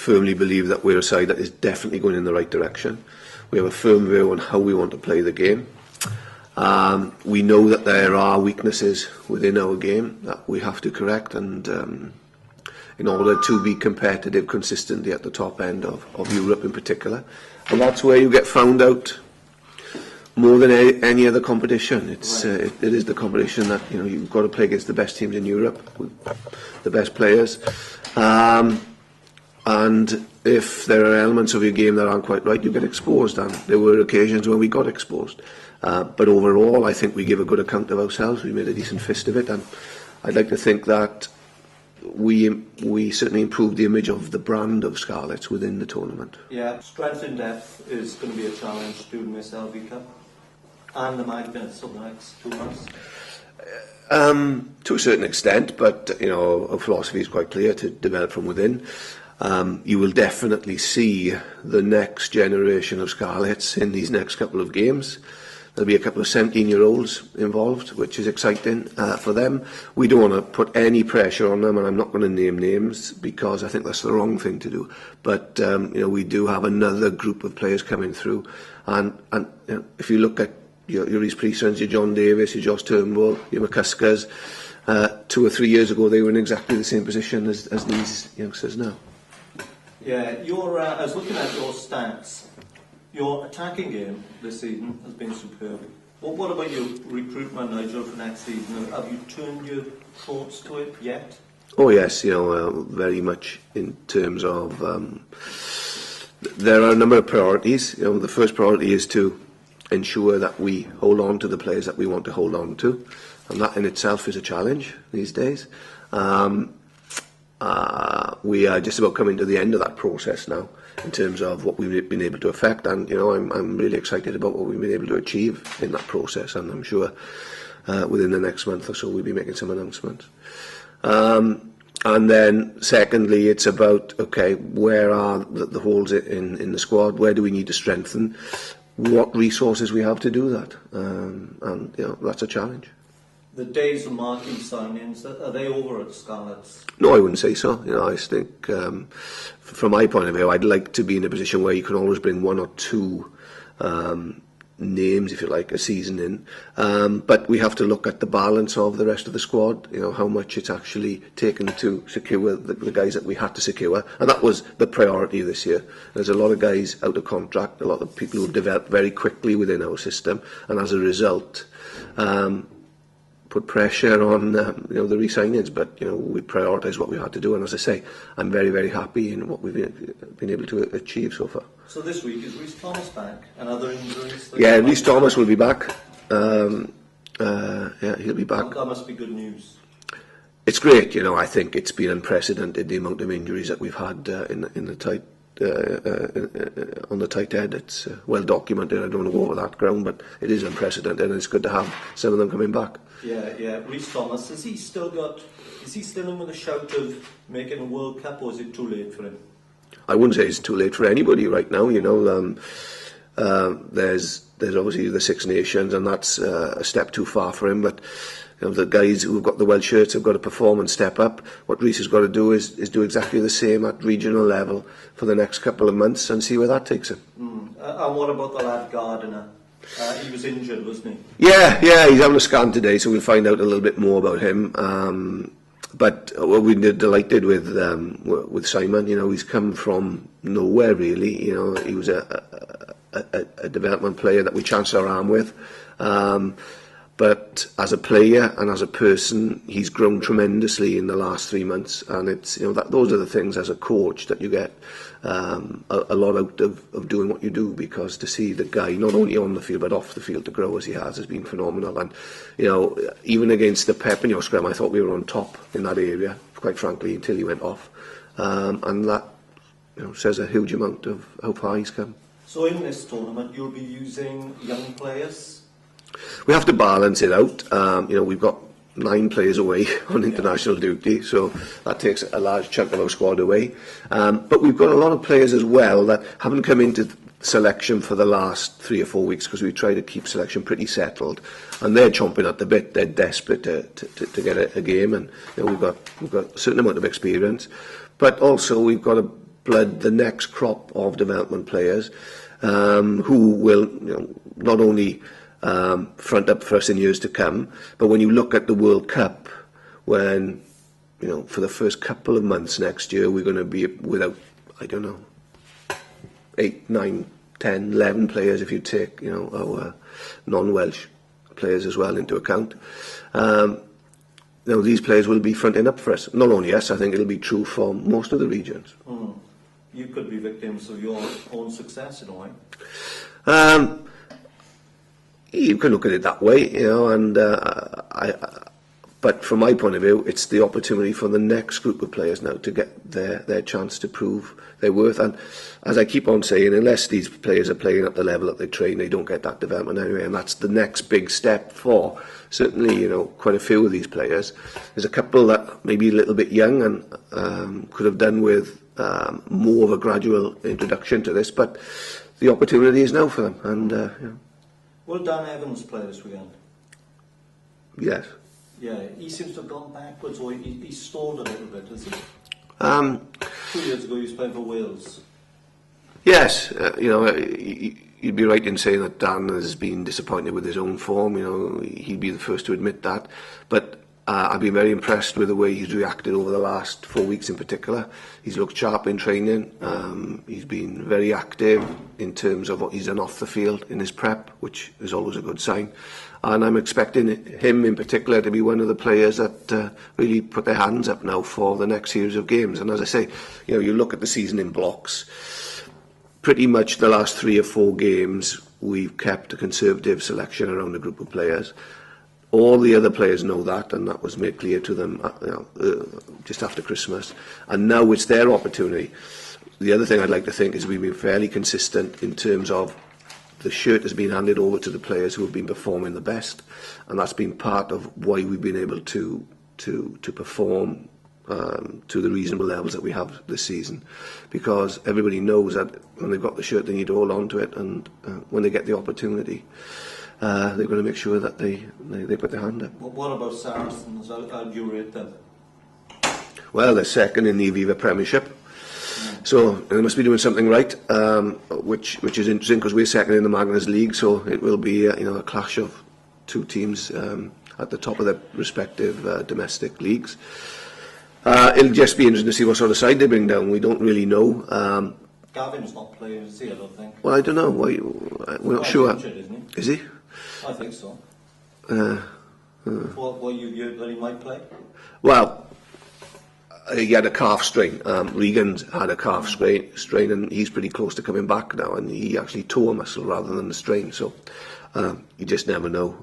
firmly believe that we're a side that is definitely going in the right direction. We have a firm view on how we want to play the game. We know that there are weaknesses within our game that we have to correct, and in order to be competitive consistently at the top end of Europe in particular. And that's where you get found out more than any other competition. It is the competition that you've got to play against the best teams in Europe, with the best players. And if there are elements of your game that aren't quite right, you get exposed, and there were occasions when we got exposed. But overall, I think we give a good account of ourselves. We made a decent fist of it, and I'd like to think that we certainly improved the image of the brand of Scarlets within the tournament. Yeah, strength in depth is going to be a challenge during this LV Cup, and the magnets of the next 2 months. To a certain extent, but our philosophy is quite clear: to develop from within. You will definitely see the next generation of Scarlets in these next couple of games. There'll be a couple of 17-year-olds involved, which is exciting for them. We don't want to put any pressure on them, and I'm not going to name names because I think that's the wrong thing to do. But we do have another group of players coming through, and if you look at your Rhys Priestons, your John Davies, your Josh Turnbull, your McCuskers, 2 or 3 years ago they were in exactly the same position as these youngsters now. Yeah, I was looking at your stats. Your attacking game this season has been superb. What about your recruitment, Nigel, for next season? Have you turned your thoughts to it yet? Oh yes, very much in terms of there are a number of priorities. The first priority is to ensure that we hold on to the players that we want to hold on to, and that in itself is a challenge these days. We are just about coming to the end of that process now, in terms of what we've been able to affect, and I'm really excited about what we've been able to achieve in that process, and I'm sure within the next month or so we'll be making some announcements. And then secondly, it's about, okay, where are the holes in the squad? Where do we need to strengthen? What resources we have to do that? And that's a challenge. The days of marquee signings, are they over at Scarlets? No, I wouldn't say so. I think, from my point of view, I'd like to be in a position where you can always bring 1 or 2 names, if you like, a season in. But we have to look at the balance of the rest of the squad, how much it's actually taken to secure the guys that we had to secure. And that was the priority this year. There's a lot of guys out of contract, a lot of people who have developed very quickly within our system, and as a result, put pressure on the re-signings, but we prioritise what we had to do, and as I say, I'm very, very happy in what we've been able to achieve so far. So this week, is Rhys Thomas back, and other injuries? Yeah, Rhys Thomas will be back. Yeah, he'll be back. That must be good news. It's great, I think it's been unprecedented, the amount of injuries that we've had in the tight. On the tight end. It's well documented. I don't want to go over that ground, but it is unprecedented, and it's good to have some of them coming back. Yeah. Rhys Thomas, is he still in with a shout of making a World Cup, or is it too late for him? I wouldn't say it's too late for anybody right now. There's obviously the Six Nations, and that's a step too far for him, but the guys who've got the Welsh shirts have got to perform and step up. What Rhys has got to do is do exactly the same at regional level for the next couple of months and see where that takes him. And what about the lad Gardiner? He was injured, wasn't he? Yeah, he's having a scan today, so we'll find out a little bit more about him. But we're delighted with Simon. He's come from nowhere really. He was a development player that we chanced our arm with. But as a player and as a person, he's grown tremendously in the last 3 months, and it's those are the things as a coach that you get a lot out of doing what you do, because to see the guy not only on the field but off the field to grow as he has been phenomenal. And even against the pep in your scrum, I thought we were on top in that area, quite frankly, until he went off, and that says a huge amount of how far he's come. So in this tournament, you'll be using young players. We have to balance it out. We've got 9 players away on international duty, so that takes a large chunk of our squad away. But we've got a lot of players as well that haven't come into selection for the last 3 or 4 weeks, because we try to keep selection pretty settled, and they're chomping at the bit. They're desperate to get a game, and we've got a certain amount of experience, but also we've got to blood the next crop of development players who will, not only front up for us in years to come, but when you look at the World Cup, when for the first couple of months next year we're going to be without, I don't know, 8, 9, 10, 11 players if you take our non-Welsh players as well into account. These players will be fronting up for us. Not only us, I think it'll be true for most of the regions. You could be victims of your own success in a way. You can look at it that way, and but from my point of view, it's the opportunity for the next group of players now to get their chance to prove their worth. And as I keep on saying, unless these players are playing at the level that they train, they don't get that development anyway. And that's the next big step for certainly, quite a few of these players. There's a couple that may be a little bit young and could have done with more of a gradual introduction to this, but the opportunity is now for them. And Will Dan Evans play this weekend? Yes. Yeah, he seems to have gone backwards, or he stalled a little bit, has he? 2 years ago he was playing for Wales. Yes, you'd be right in saying that Dan has been disappointed with his own form. He'd be the first to admit that. But I've been very impressed with the way he's reacted over the last 4 weeks in particular. He's looked sharp in training. He's been very active in terms of what he's done off the field in his prep, which is always a good sign. And I'm expecting him in particular to be one of the players that really put their hands up now for the next series of games. And as I say, you look at the season in blocks. Pretty much the last 3 or 4 games, we've kept a conservative selection around a group of players. All the other players know that, and that was made clear to them just after Christmas. And now it's their opportunity. The other thing I'd like to think is we've been fairly consistent in terms of the shirt has been handed over to the players who have been performing the best, and that's been part of why we've been able to perform to the reasonable levels that we have this season, because everybody knows that when they've got the shirt they need to hold on to it, and when they get the opportunity they're going to make sure that they put their hand up. Well, what about Saracens? How do you rate them? Well, they're second in the Aviva Premiership. So they must be doing something right, which is interesting because we're second in the Magners League. So it will be a clash of 2 teams at the top of their respective domestic leagues. It'll just be interesting to see what sort of side they bring down. We don't really know. Gavin's not playing, is he? I don't think. Well, I don't know. We're not sure. Injured, isn't he? Is he? I think so. What you heard that he might play? Well, he had a calf strain. Regan's had a calf strain, and he's pretty close to coming back now. And he actually tore a muscle rather than a strain. So you just never know.